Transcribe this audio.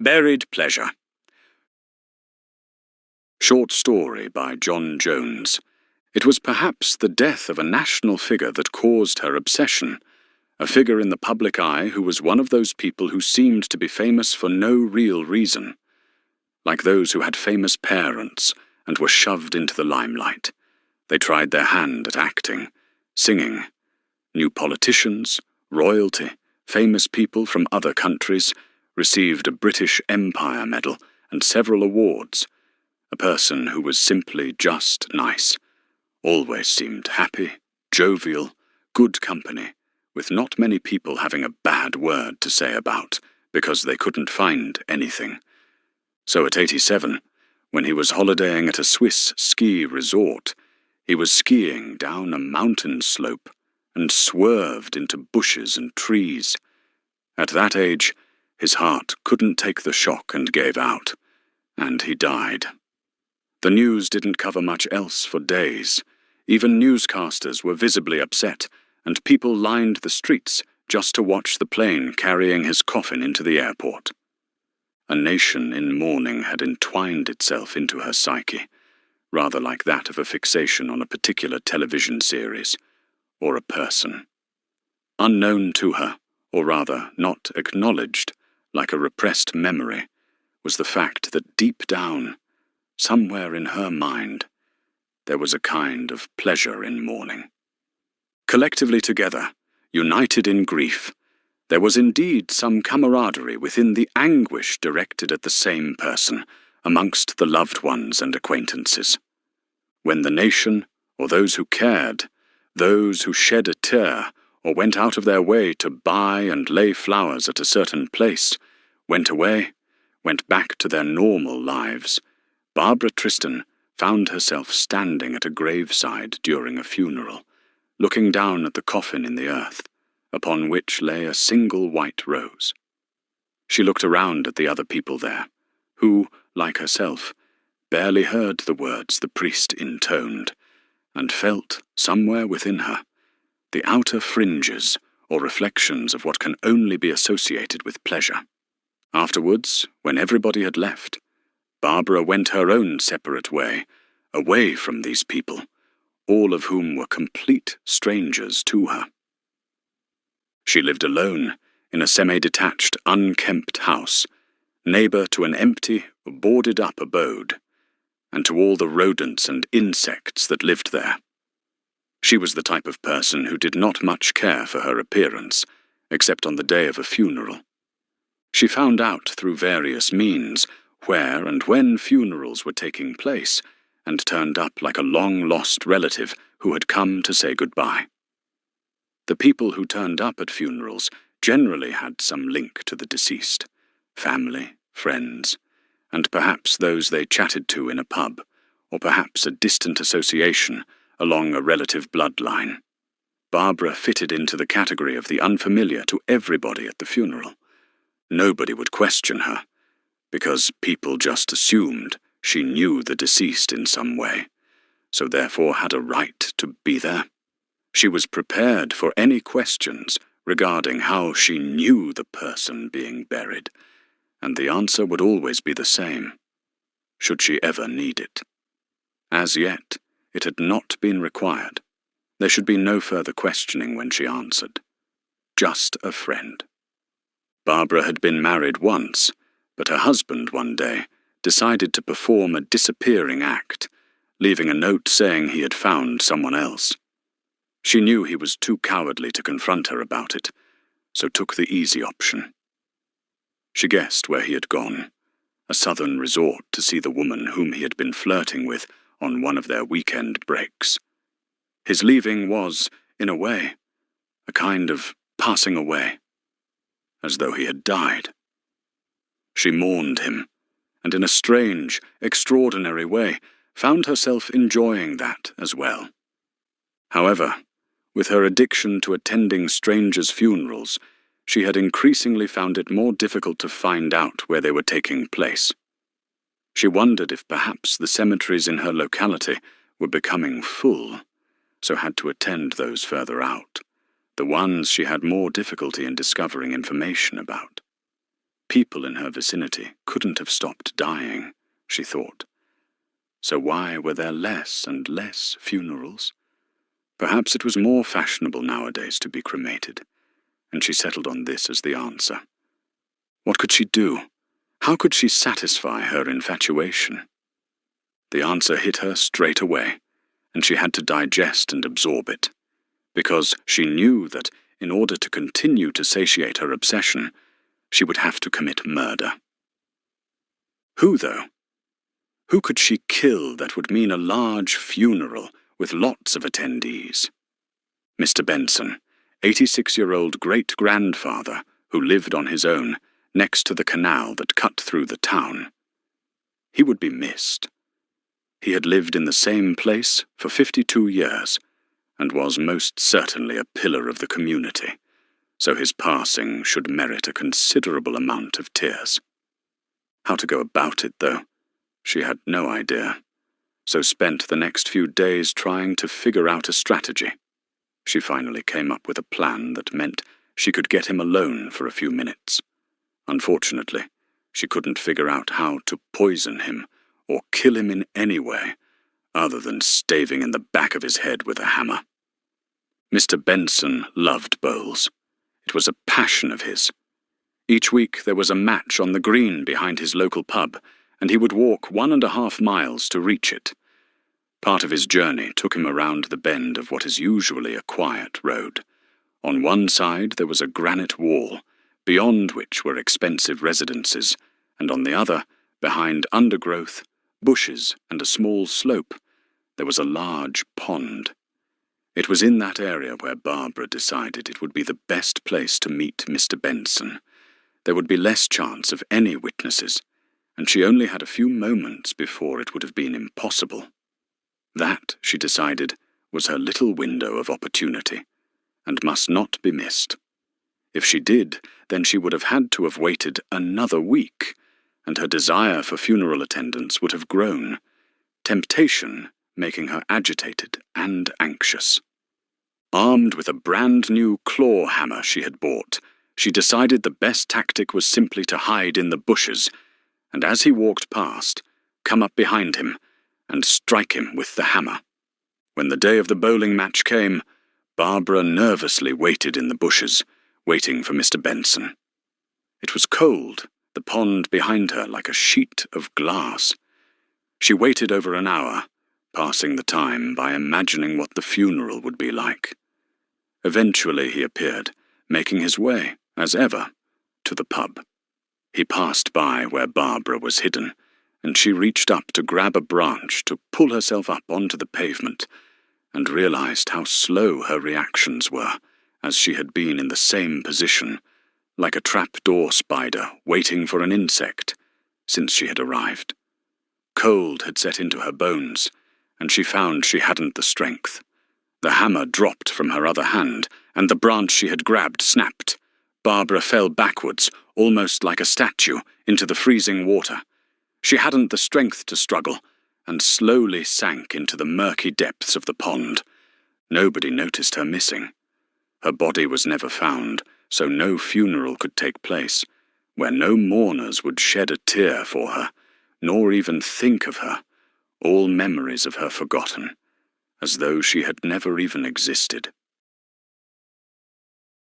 Buried Pleasure. Short story by John Jones. It was perhaps the death of a national figure that caused her obsession, a figure in the public eye who was one of those people who seemed to be famous for no real reason, like those who had famous parents and were shoved into the limelight. They tried their hand at acting, singing. New politicians, royalty, famous people from other countries received a British Empire Medal and several awards. A person who was simply just nice, always seemed happy, jovial, good company, with not many people having a bad word to say about, because they couldn't find anything. So at 87, when he was holidaying at a Swiss ski resort, he was skiing down a mountain slope and swerved into bushes and trees. At that age, his heart couldn't take the shock and gave out, and he died. The news didn't cover much else for days. Even newscasters were visibly upset, and people lined the streets just to watch the plane carrying his coffin into the airport. A nation in mourning had entwined itself into her psyche, rather like that of a fixation on a particular television series, or a person. Unknown to her, or rather not acknowledged, like a repressed memory, was the fact that deep down, somewhere in her mind, there was a kind of pleasure in mourning. Collectively together, united in grief, there was indeed some camaraderie within the anguish directed at the same person, amongst the loved ones and acquaintances. When the nation, or those who cared, those who shed a tear, or went out of their way to buy and lay flowers at a certain place, went away, went back to their normal lives, Barbara Tristan found herself standing at a graveside during a funeral, looking down at the coffin in the earth, upon which lay a single white rose. She looked around at the other people there, who, like herself, barely heard the words the priest intoned, and felt, somewhere within her, the outer fringes or reflections of what can only be associated with pleasure. Afterwards, when everybody had left, Barbara went her own separate way, away from these people, all of whom were complete strangers to her. She lived alone in a semi-detached, unkempt house, neighbour to an empty, boarded-up abode, and to all the rodents and insects that lived there. She was the type of person who did not much care for her appearance, except on the day of a funeral. She found out through various means where and when funerals were taking place, and turned up like a long-lost relative who had come to say goodbye. The people who turned up at funerals generally had some link to the deceased, family, friends, and perhaps those they chatted to in a pub, or perhaps a distant association along a relative bloodline. Barbara fitted into the category of the unfamiliar to everybody at the funeral. Nobody would question her, because people just assumed she knew the deceased in some way, so therefore had a right to be there. She was prepared for any questions regarding how she knew the person being buried, and the answer would always be the same, should she ever need it. As yet, it had not been required. There should be no further questioning when she answered. Just a friend. Barbara had been married once, but her husband one day decided to perform a disappearing act, leaving a note saying he had found someone else. She knew he was too cowardly to confront her about it, so took the easy option. She guessed where he had gone, a southern resort to see the woman whom he had been flirting with on one of their weekend breaks. His leaving was, in a way, a kind of passing away, as though he had died. She mourned him, and in a strange, extraordinary way, found herself enjoying that as well. However, with her addiction to attending strangers' funerals, she had increasingly found it more difficult to find out where they were taking place. She wondered if perhaps the cemeteries in her locality were becoming full, so had to attend those further out, the ones she had more difficulty in discovering information about. People in her vicinity couldn't have stopped dying, she thought. So why were there less and less funerals? Perhaps it was more fashionable nowadays to be cremated, and she settled on this as the answer. What could she do? How could she satisfy her infatuation? The answer hit her straight away, and she had to digest and absorb it, because she knew that in order to continue to satiate her obsession, she would have to commit murder. Who, though? Who could she kill that would mean a large funeral with lots of attendees? Mr. Benson, 86-year-old great-grandfather who lived on his own next to the canal that cut through the town. He would be missed. He had lived in the same place for 52 years and was most certainly a pillar of the community, so his passing should merit a considerable amount of tears. How to go about it, though, she had no idea, so spent the next few days trying to figure out a strategy. She finally came up with a plan that meant she could get him alone for a few minutes. Unfortunately, she couldn't figure out how to poison him or kill him in any way other than staving in the back of his head with a hammer. Mr. Benson loved bowls. It was a passion of his. Each week there was a match on the green behind his local pub, and he would walk 1.5 miles to reach it. Part of his journey took him around the bend of what is usually a quiet road. On one side there was a granite wall, beyond which were expensive residences, and on the other, behind undergrowth, bushes, and a small slope, there was a large pond. It was in that area where Barbara decided it would be the best place to meet Mr. Benson. There would be less chance of any witnesses, and she only had a few moments before it would have been impossible. That, she decided, was her little window of opportunity, and must not be missed. If she did, then she would have had to have waited another week, and her desire for funeral attendance would have grown, temptation making her agitated and anxious. Armed with a brand-new claw hammer she had bought, she decided the best tactic was simply to hide in the bushes, and as he walked past, come up behind him and strike him with the hammer. When the day of the bowling match came, Barbara nervously waited in the bushes, waiting for Mr. Benson. It was cold, the pond behind her like a sheet of glass. She waited over an hour, passing the time by imagining what the funeral would be like. Eventually he appeared, making his way, as ever, to the pub. He passed by where Barbara was hidden, and she reached up to grab a branch to pull herself up onto the pavement, and realized how slow her reactions were, as she had been in the same position, like a trapdoor spider waiting for an insect, since she had arrived. Cold had set into her bones, and she found she hadn't the strength. The hammer dropped from her other hand, and the branch she had grabbed snapped. Barbara fell backwards, almost like a statue, into the freezing water. She hadn't the strength to struggle, and slowly sank into the murky depths of the pond. Nobody noticed her missing. Her body was never found, so no funeral could take place, where no mourners would shed a tear for her, nor even think of her, all memories of her forgotten, as though she had never even existed.